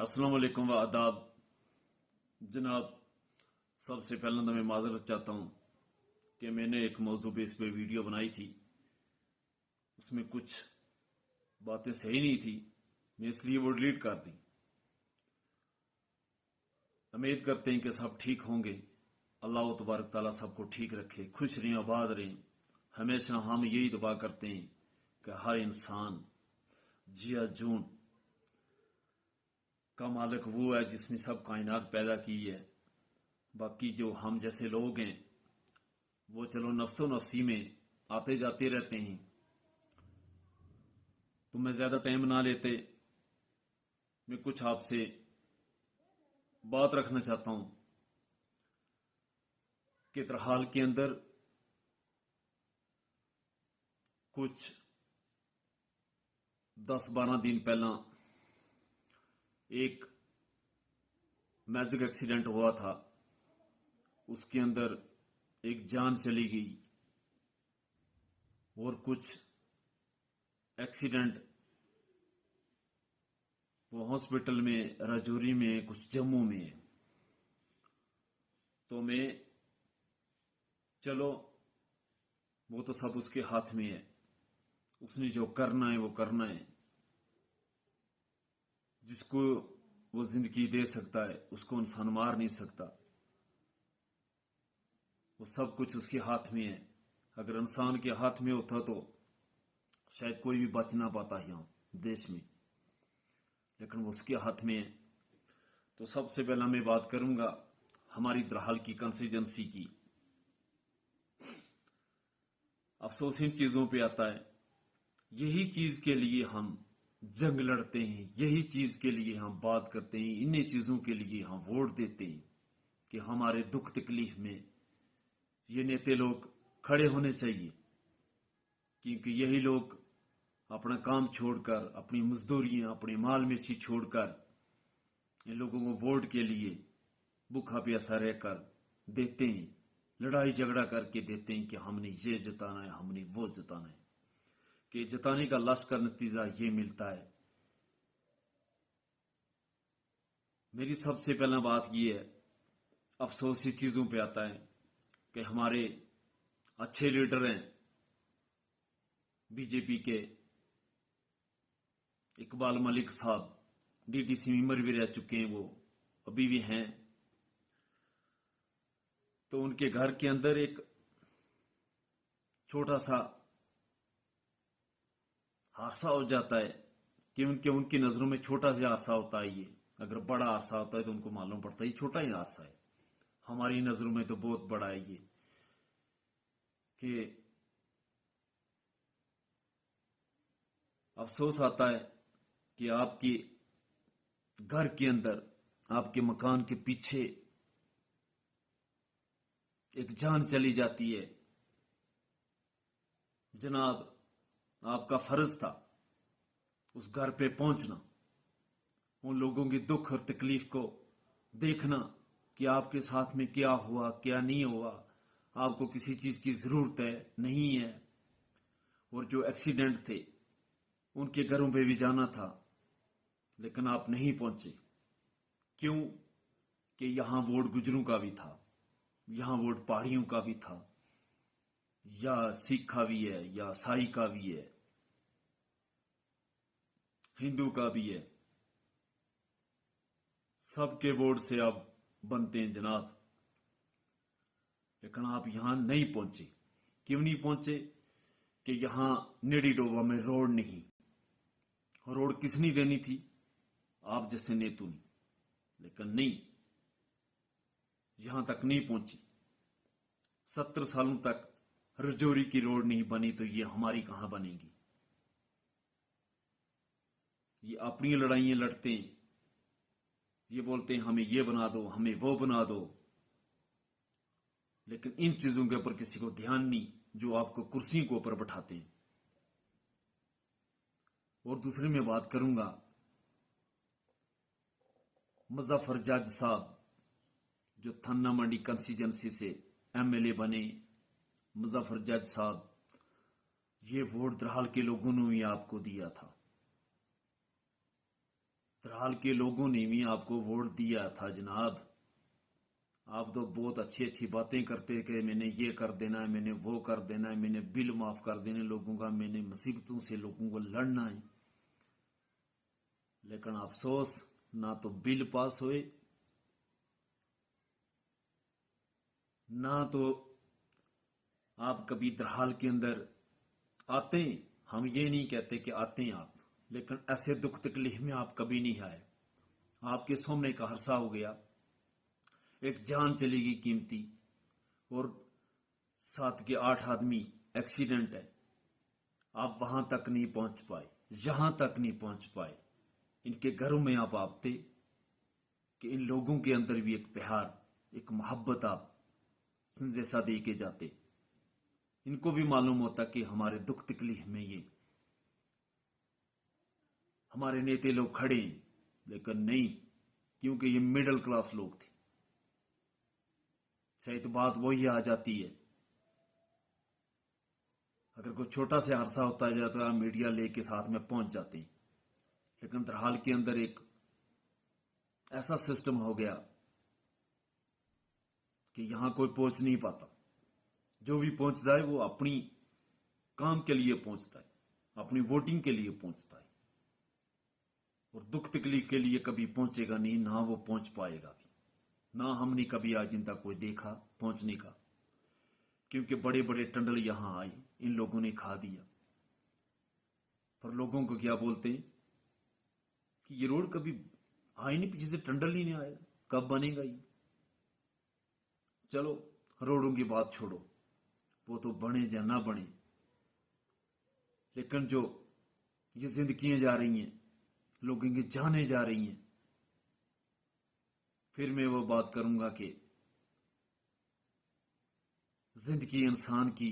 अस्सलाम वालेकुम व आदाब। जनाब, सबसे पहले तो मैं माजरत चाहता हूँ कि मैंने एक मौजू पे इस पे वीडियो बनाई थी, उसमें कुछ बातें सही नहीं थी, मैं इसलिए वो डिलीट कर दी। उम्मीद करते हैं कि सब ठीक होंगे। अल्लाह तबारक ताला सबको ठीक रखे, खुश रहें, आबाद रहें। हमेशा हम यही दुआ करते हैं कि हर इंसान जिया जून का मालिक वो है जिसने सब कायनात पैदा की है। बाकी जो हम जैसे लोग हैं वो चलो नफ्सो नफ्सी में आते जाते रहते हैं। तो मैं ज्यादा टाइम ना लेते, मैं कुछ आपसे बात रखना चाहता हूं कि तरहाल के अंदर कुछ 10-12 दिन पहला एक मैजिक एक्सीडेंट हुआ था, उसके अंदर एक जान चली गई और कुछ एक्सीडेंट वो हॉस्पिटल में, राजौरी में, कुछ जम्मू में है। तो मैं चलो वो तो सब उसके हाथ में है, उसने जो करना है वो करना है। जिसको वो जिंदगी दे सकता है उसको इंसान मार नहीं सकता, वो सब कुछ उसके हाथ में है। अगर इंसान के हाथ में होता तो शायद कोई भी बच ना पाता यहां देश में, लेकिन वो उसके हाथ में है। तो सबसे पहला मैं बात करूंगा हमारी तरहाल की कंस्टिट्यूंसी की। अफसोस इन चीजों पे आता है, यही चीज के लिए हम जंग लड़ते हैं, यही चीज के लिए हम बात करते हैं, इन्हीं चीजों के लिए हम वोट देते हैं कि हमारे दुख तकलीफ में ये नेता लोग खड़े होने चाहिए। क्योंकि यही लोग अपना काम छोड़कर, अपनी मजदूरियां, अपने माल मिर्ची छोड़कर इन लोगों को वोट के लिए भूखा प्यासा रहकर देते हैं, लड़ाई झगड़ा करके देते हैं कि हमने ये जताना है, हमने वो जताना है। कि जताने का लास्ट का नतीजा ये मिलता है। मेरी सबसे पहला बात ये है, अफसोस इस चीजों पे आता है कि हमारे अच्छे लीडर हैं बीजेपी के, इकबाल मलिक साहब डीडीसी मेंबर भी रह चुके हैं, वो अभी भी हैं। तो उनके घर के अंदर एक छोटा सा हादसा हो जाता है कि उनकी नजरों में छोटा सा हादसा होता है ये। अगर बड़ा हादसा होता है तो उनको मालूम पड़ता है ये छोटा ही हादसा है, हमारी नजरों में तो बहुत बड़ा है ये। कि अफसोस आता है कि आपके घर के अंदर, आपके मकान के पीछे एक जान चली जाती है। जनाब, आपका फर्ज था उस घर पे पहुंचना, उन लोगों के दुख और तकलीफ को देखना कि आपके साथ में क्या हुआ, क्या नहीं हुआ, आपको किसी चीज की जरूरत है, नहीं है। और जो एक्सीडेंट थे उनके घरों पे भी जाना था, लेकिन आप नहीं पहुंचे। क्यों? कि यहां वोट गुजरों का भी था, यहां वोट पहाड़ियों का भी था, या सिख का भी है, या ईसाई का भी है, हिंदू का भी है। सबके वोट से आप बनते हैं जनाब, लेकिन आप यहां नहीं पहुंचे। क्यों नहीं पहुंचे? कि यहां नेड़ी डोबा में रोड नहीं। रोड किसने देनी थी? आप जैसे नेतू ने। लेकिन नहीं, यहां तक नहीं पहुंची। 70 सालों तक राजौरी की रोड नहीं बनी तो ये हमारी कहां बनेगी? ये अपनी लड़ाइयां लड़ते हैं, ये बोलते हैं हमें ये बना दो, हमें वो बना दो, लेकिन इन चीजों के ऊपर किसी को ध्यान नहीं जो आपको कुर्सी के ऊपर बैठाते हैं। और दूसरी मैं बात करूंगा, मुजफ्फर जज साहब जो थन्ना मंडी कंस्टिट्यूंसी से एमएलए बने, मुजफ्फर जज साहब, ये वोट तरहाल के लोगों ने ही आपको दिया था। درحال کے لوگوں نے بھی آپ کو ووٹ دیا تھا جناب. آپ تو بہت اچھی اچھی باتیں کرتے کہ میں نے یہ کر دینا ہے، میں نے وہ کر دینا ہے، میں نے بل معاف کر دینے لوگوں کا، میں نے مصیبتوں سے لوگوں کو لڑنا ہے. لیکن افسوس، نہ تو بل پاس ہوئے، نہ تو آپ کبھی درحال کے اندر آتے ہیں. ہم یہ نہیں کہتے کہ آتے ہیں آپ، لیکن ایسے دکھ تکلیف میں آپ کبھی نہیں آئے. آپ کے سامنے کا حادثہ ہو گیا، ایک جان چلی گئی قیمتی، اور 7 کے 8 آدمی ایکسیڈنٹ ہے. آپ وہاں تک نہیں پہنچ پائے، یہاں تک نہیں پہنچ پائے. ان کے گھروں میں آپ آتے کہ ان لوگوں کے اندر بھی ایک پیار، ایک محبت آپ جیسا دے کے جاتے. ان کو بھی معلوم ہوتا کہ ہمارے دکھ تکلیف میں یہ ہمارے نیتے لوگ کھڑے ہیں. لیکن نہیں، کیونکہ یہ مڈل کلاس لوگ تھے. صحیح تو بات وہی آ جاتی ہے. اگر کوئی چھوٹا سا حادثہ ہوتا ہے تو آپ میڈیا لے کے ساتھ میں پہنچ جاتے ہیں. لیکن درحال کے اندر ایک ایسا سسٹم ہو گیا کہ یہاں کوئی پہنچ نہیں پاتا. جو بھی پہنچتا ہے وہ اپنی کام کے لیے پہنچتا ہے، اپنی ووٹنگ کے لیے پہنچتا ہے، اور دکھ تکلیف کے لیے کبھی پہنچے گا نہیں، نہ وہ پہنچ پائے گا بھی. نہ ہم نے کبھی آج دن تک کوئی دیکھا پہنچنے کا، کیونکہ بڑے بڑے ٹنڈل یہاں آئے، ان لوگوں نے کھا دیا. پر لوگوں کو کیا بولتے ہیں کہ یہ روڈ کبھی آئی نہیں، پیچھے سے ٹنڈل ہی نہیں آیا، کب بنے گا یہ. چلو روڈوں کی بات چھوڑو، وہ تو بنے یا نہ بنے، لیکن جو یہ زندگیاں جا رہی ہیں، لوگوں کی جانیں جا رہی ہیں، پھر میں وہ بات کروں گا کہ زندگی انسان کی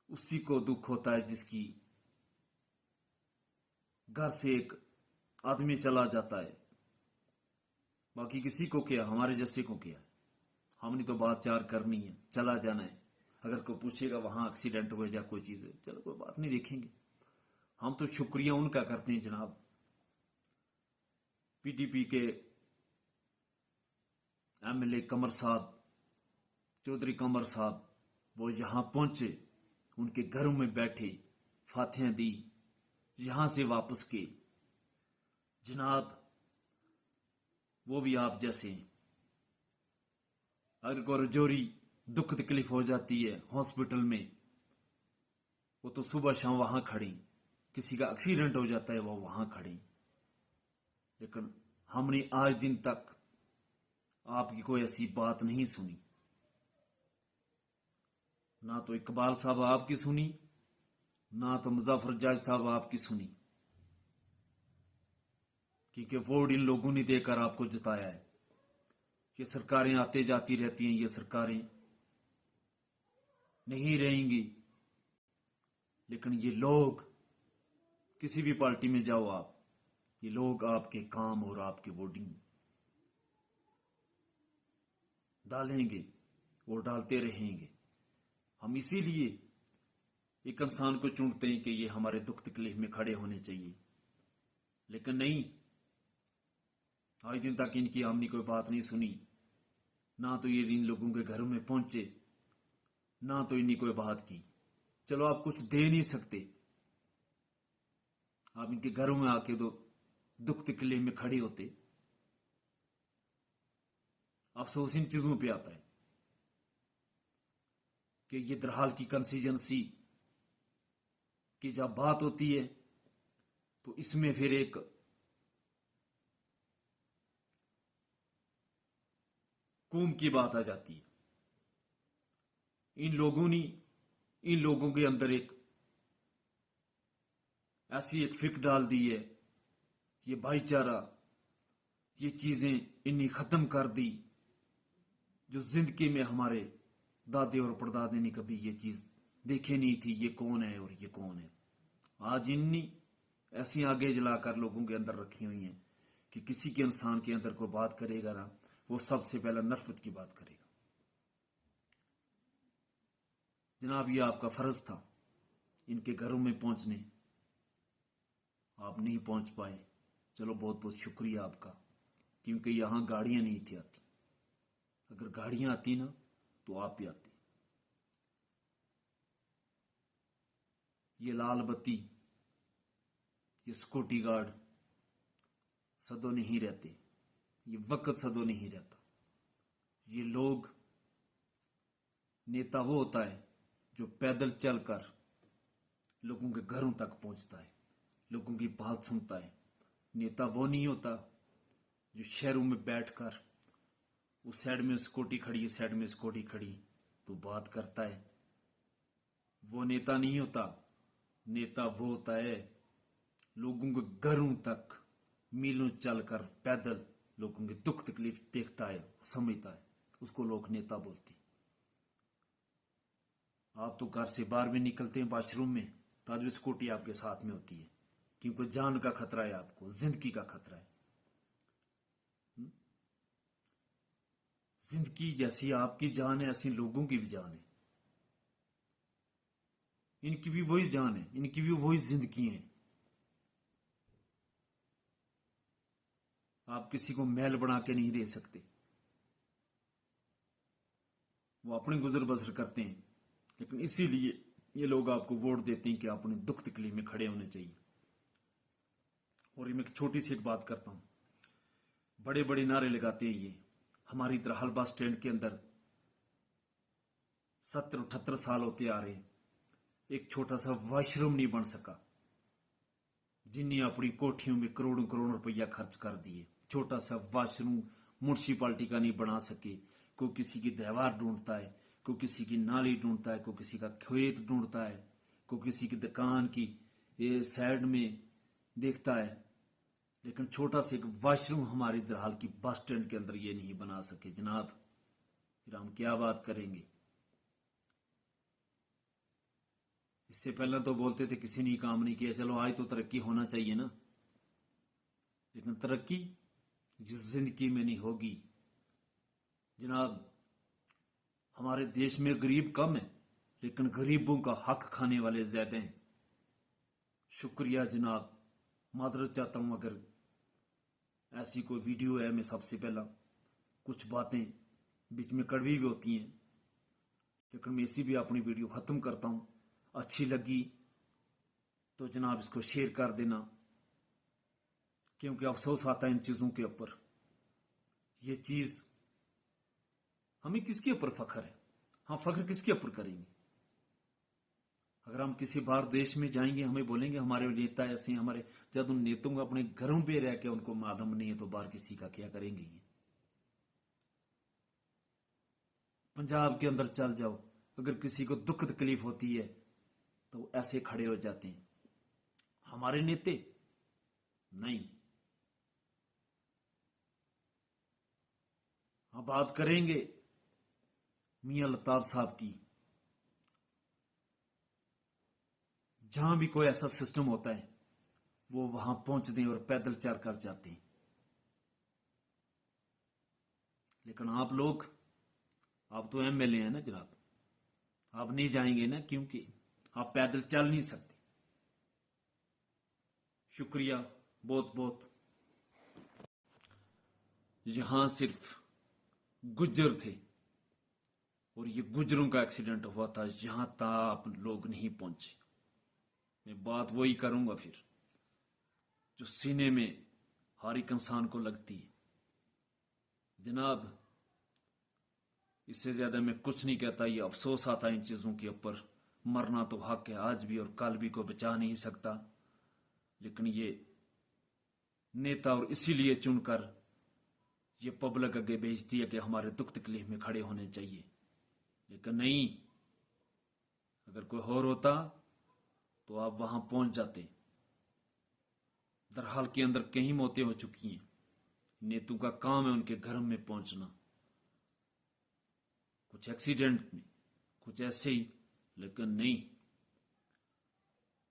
اسی کو دکھ ہوتا ہے جس کی گھر سے ایک آدمی چلا جاتا ہے. باقی کسی کو کیا، ہمارے جیسے کو کیا. ہم نے تو بات چار کرنی ہے، چلا جانا ہے. اگر کوئی پوچھے گا وہاں ایکسیڈنٹ ہوئے یا کوئی چیز ہے، چلو کوئی بات نہیں، دیکھیں گے. ہم تو شکریہ ان کا کرتے ہیں جناب. پی ڈی پی کے ایم ایل اے قمر صاحب، چودھری قمر صاحب، وہ یہاں پہنچے، ان کے گھروں میں بیٹھے، فاتحیں دی، یہاں سے واپس کے. جناب وہ بھی آپ جیسے ہیں. اگر کوئی رجوری دکھ تکلیف ہو جاتی ہے ہاسپٹل میں، وہ تو صبح شام وہاں کھڑی. کسی کا ایکسیڈنٹ ہو جاتا ہے، وہ وہاں کھڑی. لیکن ہم نے آج دن تک آپ کی کوئی ایسی بات نہیں سنی. نہ تو اقبال صاحب آپ کی سنی، نہ تو مظفر جاج صاحب آپ کی سنی. کیونکہ ووٹ ان لوگوں نے دے کر آپ کو جتایا ہے. یہ سرکاریں آتے جاتی رہتی ہیں، یہ سرکاریں نہیں رہیں گی، لیکن یہ لوگ، کسی بھی پارٹی میں جاؤ آپ، یہ لوگ آپ کے کام اور آپ کے ووٹنگ ڈالیں گے اور ڈالتے رہیں گے. ہم اسی لیے ایک انسان کو چنتے ہیں کہ یہ ہمارے دکھ تکلیف میں کھڑے ہونے چاہیے. لیکن نہیں، آج دن تک ان کی ہم نے کوئی بات نہیں سنی. نہ تو یہ ان لوگوں کے گھروں میں پہنچے، نہ تو انہیں کوئی بات کی. چلو آپ کچھ دے نہیں سکتے، آپ ان کے گھروں میں آ کے تو دکھ تکلیف میں کھڑے ہوتے. افسوس ان چیزوں پہ آتا ہے کہ یہ درحال کی کنسٹیچوئنسی کی جب بات ہوتی ہے تو اس میں پھر ایک قوم کی بات آ جاتی ہے. ان لوگوں نے، ان لوگوں کے اندر ایک ایسی ایک فکر ڈال دی ہے، یہ بھائی چارہ، یہ چیزیں انہیں ختم کر دی جو زندگی میں ہمارے دادے اور پردادے نے کبھی یہ چیز دیکھے نہیں تھی. یہ کون ہے اور یہ کون ہے. آج انہیں ایسی آگے جلا کر لوگوں کے اندر رکھی ہوئی ہیں کہ کسی کے انسان کے اندر کوئی بات کرے گا نا، وہ سب سے پہلا نفرت کی بات کرے گا. جناب یہ آپ کا فرض تھا ان کے گھروں میں پہنچنے، آپ نہیں پہنچ پائے. चलो बहुत बहुत शुक्रिया आपका, क्योंकि यहाँ गाड़ियां नहीं थी आती। अगर गाड़ियां आती ना तो आप भी आते। ये लाल बत्ती, ये सिक्योरिटी गार्ड सदो नहीं रहते, ये वक्त सदो नहीं रहता। ये लोग, नेता वो होता है जो पैदल चलकर लोगों के घरों तक पहुंचता है, लोगों की बात सुनता है। नेता वो नहीं होता जो शहरों में बैठकर उस साइड में सिक्योरिटी खड़ी, इस साइड में सिक्योरिटी खड़ी तो बात करता है। वो नेता नहीं होता। नेता वो होता है लोगों के घरों तक मीलों चलकर पैदल लोगों के दुख तकलीफ देखता है, समझता है। उसको लोग नेता बोलते हैं। आप तो घर से बाहर भी निकलते हैं वॉशरूम में तो आज भी सिक्योरिटी आपके साथ में होती है, क्योंकि जान का खतरा है, आपको जिंदगी का खतरा है। जिंदगी जैसी आपकी जान है ऐसी लोगों की भी जान है। इनकी भी वही जान है, इनकी भी वही जिंदगी है। आप किसी को महल बना के नहीं दे सकते। वो अपनी गुजर बसर करते हैं, लेकिन इसीलिए ये लोग आपको वोट देते हैं कि आप उन्हें दुख तकलीफ में खड़े होने चाहिए। और ये मैं एक छोटी सी एक बात करता हूं। बड़े बड़े नारे लगाते हैं ये। हमारी तरह हल बस स्टैंड के अंदर 70-78 साल होते आ रहे हैं, एक छोटा सा वॉशरूम नहीं बन सका। जिन्हें अपनी कोठियों में करोड़ों करोड़ रुपया खर्च कर दिए, छोटा सा वॉशरूम म्यूनसिपालिटी का नहीं बना सके। कोई किसी की दीवार ढूंढता है, कोई किसी की नाली ढूंढता है, कोई किसी का खेत ढूंढता है, कोई किसी की दुकान की साइड में देखता है, लेकिन छोटा सा एक वॉशरूम हमारी दरहाल की बस स्टैंड के अंदर ये नहीं बना सके। जनाब, फिर हम क्या बात करेंगे? इससे पहले तो बोलते थे किसी ने काम नहीं किया, चलो आज तो तरक्की होना चाहिए ना। लेकिन तरक्की जिस जिंदगी में नहीं होगी। जनाब, हमारे देश में गरीब कम है, लेकिन गरीबों का हक खाने वाले ज्यादा हैं। शुक्रिया जनाब, माजरत चाहता हूं अगर ऐसी कोई वीडियो है। मैं सबसे पहला कुछ बातें बीच में कड़वी भी होती हैं, लेकिन मैं इसी भी अपनी वीडियो खत्म करता हूं। अच्छी लगी तो जनाब इसको शेयर कर देना, क्योंकि अफसोस आता है इन चीजों के ऊपर। ये चीज हमें किसके ऊपर फख्र है? हम फख्र किसके ऊपर करेंगे? अगर हम किसी बाहर देश में जाएंगे, हमें बोलेंगे हमारे नेता ऐसे हैं, हमारे। जब उन नेताओं को अपने घरों पे रह के उनको मालूम नहीं है तो बाहर किसी का क्या करेंगे? ये पंजाब के अंदर चल जाओ, अगर किसी को दुख तकलीफ होती है तो ऐसे खड़े हो जाते हैं। हमारे नेता नहीं। हम बात करेंगे मियां लताफ साहब की। जहां भी कोई ऐसा सिस्टम होता है वो वहां पहुंचते हैं और पैदल चल कर जाते हैं। लेकिन आप लोग, आप तो एमएलए हैं ना जनाब, आप नहीं जाएंगे ना, क्योंकि आप पैदल चल नहीं सकते। शुक्रिया बहुत बहुत। यहां सिर्फ गुज्जर थे और ये गुज्जरों का एक्सीडेंट हुआ था, यहां तक आप लोग नहीं पहुंचे। मैं बात वही करूंगा फिर जो सीने में हर एक इंसान को लगती है। जनाब, इससे ज्यादा मैं कुछ नहीं कहता। ये अफसोस आता है इन चीजों के ऊपर। मरना तो हक है, आज भी और कल भी कोई बचा नहीं सकता। लेकिन ये नेता और इसीलिए चुनकर ये पब्लिक आगे भेजती है कि हमारे दुख तकलीफ में खड़े होने चाहिए। लेकिन नहीं, अगर कोई और होता तो आप वहां पहुंच जाते। दरहाल के अंदर कई मौतें हो चुकी हैं। नेतों का काम है उनके घर में पहुंचना, कुछ एक्सीडेंट में, कुछ ऐसे ही। लेकिन नहीं,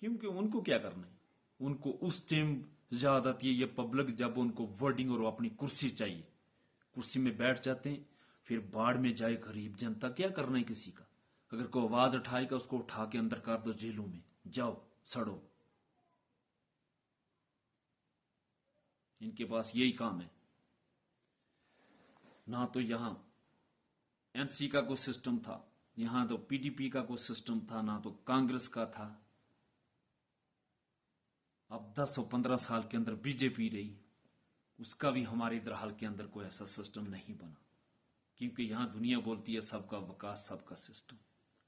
क्योंकि उनको क्या करना है? उनको उस टाइम याद आती है ये पब्लिक जब उनको वर्डिंग और अपनी कुर्सी चाहिए। कुर्सी में बैठ जाते हैं, फिर बाढ़ में जाए गरीब जनता। क्या करना है किसी का? अगर कोई आवाज उठाएगा उसको उठा के अंदर कर दो जेलों में, जाओ सड़ो। इनके पास यही काम है। ना तो यहां एनसी का कोई सिस्टम था, यहां तो पीडीपी का कोई सिस्टम था, ना तो कांग्रेस का था। अब 10 और 15 साल के अंदर बीजेपी रही, उसका भी हमारे इधर हाल के अंदर कोई ऐसा सिस्टम नहीं बना, क्योंकि यहां दुनिया बोलती है सबका विकास सबका सिस्टम।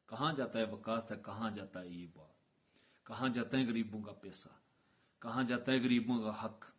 कहां जाता है विकास तक, कहां जाता है ये बात, कहां जाता है गरीबों का पैसा, कहां जाता है गरीबों का हक।